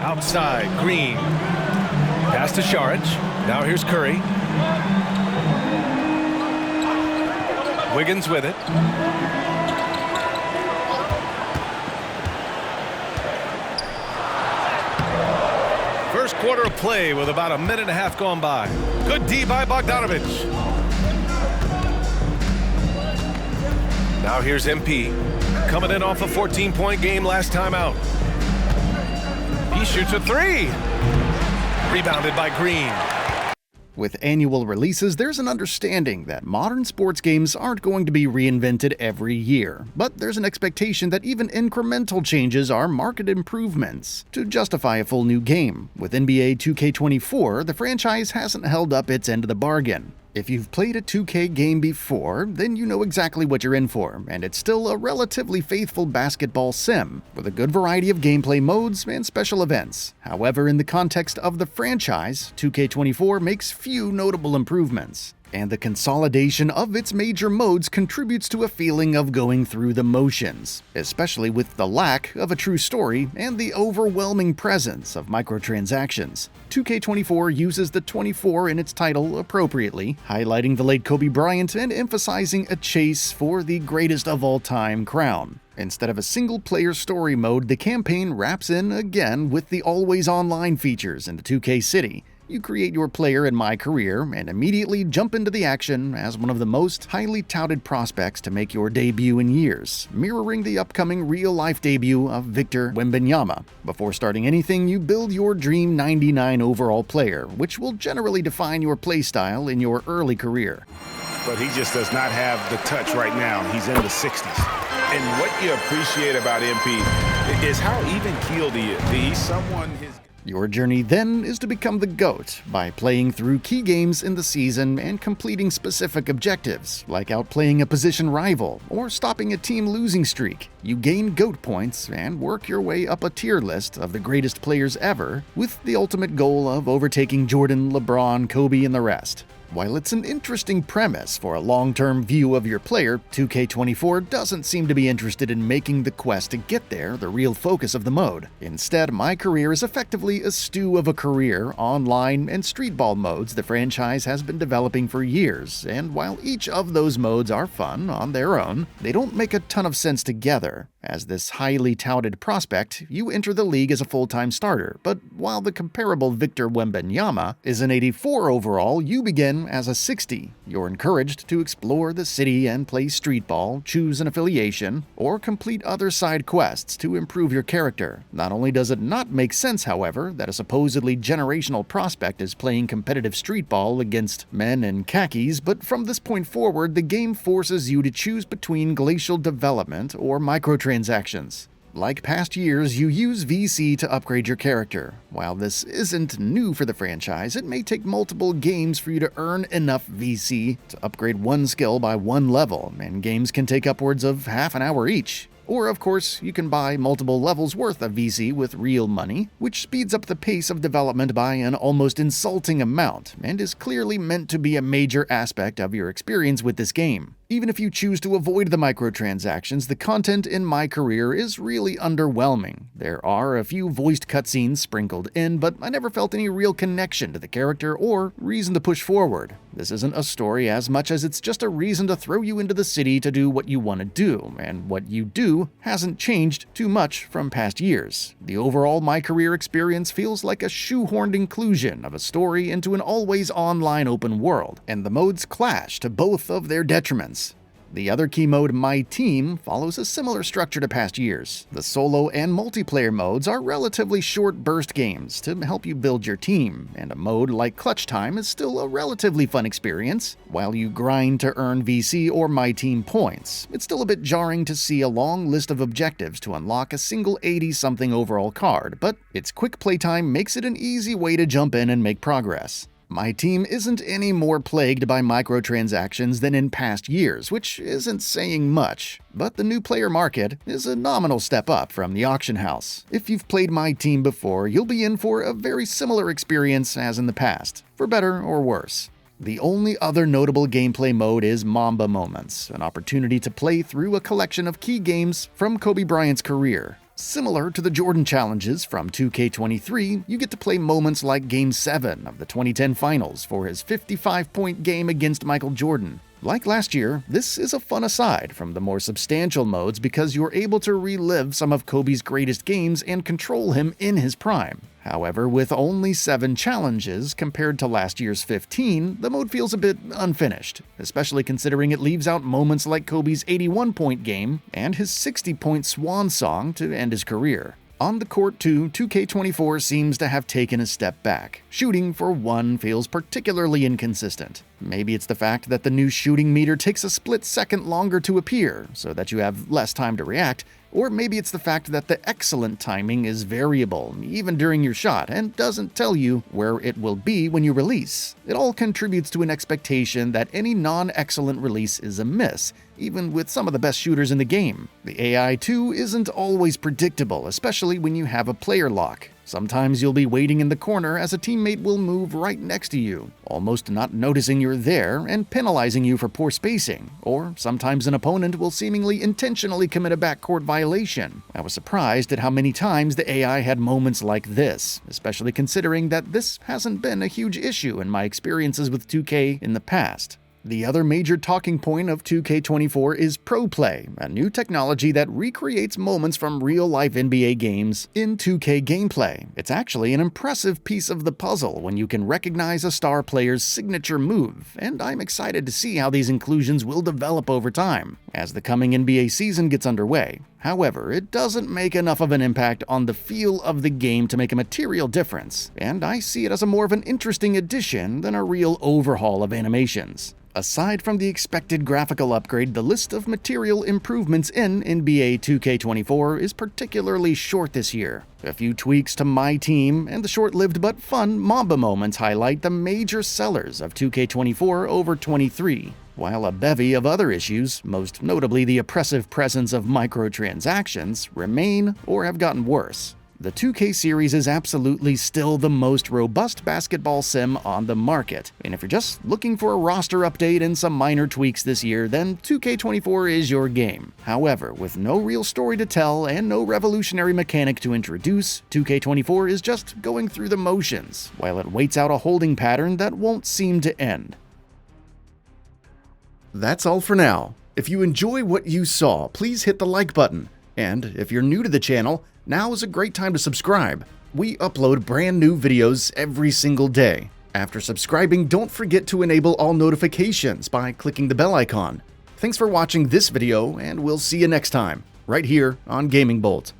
Outside, Green. Pass to Sharich. Now here's Curry. Wiggins with it. First quarter of play with about a minute and a half gone by. Good D by Bogdanovich. Now here's MP. Coming in off a 14-point game last time out. He shoots a three. Rebounded by Green. With annual releases, there's an understanding that modern sports games aren't going to be reinvented every year, but there's an expectation that even incremental changes are market improvements to justify a full new game. With NBA 2K24, the franchise hasn't held up its end of the bargain. If you've played a 2K game before, then you know exactly what you're in for, and it's still a relatively faithful basketball sim, with a good variety of gameplay modes and special events. However, in the context of the franchise, 2K24 makes few notable improvements, and the consolidation of its major modes contributes to a feeling of going through the motions, especially with the lack of a true story and the overwhelming presence of microtransactions. 2K24 uses the 24 in its title appropriately, highlighting the late Kobe Bryant and emphasizing a chase for the greatest of all time crown. Instead of a single-player story mode, the campaign wraps in again with the always online features in the 2K City. You create your player in My Career and immediately jump into the action as one of the most highly touted prospects to make your debut in years, mirroring the upcoming real-life debut of Victor Wembanyama. Before starting anything, you build your dream 99 overall player, which will generally define your playstyle in your early career. But he just does not have the touch right now. He's in the 60s. And what you appreciate about MP is how even-keeled he is. He's someone... Your journey then is to become the GOAT by playing through key games in the season and completing specific objectives, like outplaying a position rival or stopping a team losing streak. You gain GOAT points and work your way up a tier list of the greatest players ever, with the ultimate goal of overtaking Jordan, LeBron, Kobe, and the rest. While it's an interesting premise for a long-term view of your player, 2K24 doesn't seem to be interested in making the quest to get there the real focus of the mode. Instead, My Career is effectively a stew of a career, online, and streetball modes the franchise has been developing for years, and while each of those modes are fun on their own, they don't make a ton of sense together. As this highly touted prospect, you enter the league as a full-time starter, but while the comparable Victor Wembanyama is an 84 overall, you begin as a 60. You're encouraged to explore the city and play street ball, choose an affiliation, or complete other side quests to improve your character. Not only does it not make sense, however, that a supposedly generational prospect is playing competitive street ball against men in khakis, but from this point forward, the game forces you to choose between glacial development or microtransactions. Like past years, you use VC to upgrade your character. While this isn't new for the franchise, it may take multiple games for you to earn enough VC to upgrade one skill by one level, and games can take upwards of half an hour each. Or, of course, you can buy multiple levels worth of VC with real money, which speeds up the pace of development by an almost insulting amount, and is clearly meant to be a major aspect of your experience with this game. Even if you choose to avoid the microtransactions, the content in My Career is really underwhelming. There are a few voiced cutscenes sprinkled in, but I never felt any real connection to the character or reason to push forward. This isn't a story as much as it's just a reason to throw you into the city to do what you want to do, and what you do hasn't changed too much from past years. The overall My Career experience feels like a shoehorned inclusion of a story into an always online open world, and the modes clash to both of their detriments. The other key mode, My Team, follows a similar structure to past years. The solo and multiplayer modes are relatively short burst games to help you build your team, and a mode like Clutch Time is still a relatively fun experience. While you grind to earn VC or My Team points, it's still a bit jarring to see a long list of objectives to unlock a single 80-something overall card, but its quick playtime makes it an easy way to jump in and make progress. My Team isn't any more plagued by microtransactions than in past years, which isn't saying much, but the new player market is a nominal step up from the auction house. If you've played My Team before, you'll be in for a very similar experience as in the past, for better or worse. The only other notable gameplay mode is Mamba Moments, an opportunity to play through a collection of key games from Kobe Bryant's career. Similar to the Jordan challenges from 2K23, you get to play moments like Game 7 of the 2010 Finals for his 55-point game against Michael Jordan. Like last year, this is a fun aside from the more substantial modes because you're able to relive some of Kobe's greatest games and control him in his prime. However, with only 7 challenges compared to last year's 15, the mode feels a bit unfinished, especially considering it leaves out moments like Kobe's 81-point game and his 60-point swan song to end his career. On the court too, 2K24 seems to have taken a step back. Shooting, for one, feels particularly inconsistent. Maybe it's the fact that the new shooting meter takes a split second longer to appear, so that you have less time to react, or maybe it's the fact that the excellent timing is variable, even during your shot, and doesn't tell you where it will be when you release. It all contributes to an expectation that any non-excellent release is a miss, even with some of the best shooters in the game. The AI, too, isn't always predictable, especially when you have a player lock. Sometimes you'll be waiting in the corner as a teammate will move right next to you, almost not noticing you're there and penalizing you for poor spacing, or sometimes an opponent will seemingly intentionally commit a backcourt violation. I was surprised at how many times the AI had moments like this, especially considering that this hasn't been a huge issue in my experiences with 2K in the past. The other major talking point of 2K24 is Pro Play, a new technology that recreates moments from real-life NBA games in 2K gameplay. It's actually an impressive piece of the puzzle when you can recognize a star player's signature move, and I'm excited to see how these inclusions will develop over time as the coming NBA season gets underway. However, it doesn't make enough of an impact on the feel of the game to make a material difference, and I see it as a more of an interesting addition than a real overhaul of animations. Aside from the expected graphical upgrade, the list of material improvements in NBA 2K24 is particularly short this year. A few tweaks to My Team and the short-lived but fun Mamba moments highlight the major sellers of 2K24 over 23, while a bevy of other issues, most notably the oppressive presence of microtransactions, remain or have gotten worse. The 2K series is absolutely still the most robust basketball sim on the market, and if you're just looking for a roster update and some minor tweaks this year, then 2K24 is your game. However, with no real story to tell and no revolutionary mechanic to introduce, 2K24 is just going through the motions, while it waits out a holding pattern that won't seem to end. That's all for now. If you enjoy what you saw, please hit the like button, and if you're new to the channel, now is a great time to subscribe. We upload brand new videos every single day. After subscribing, don't forget to enable all notifications by clicking the bell icon. Thanks for watching this video, and we'll see you next time, right here on GamingBolt.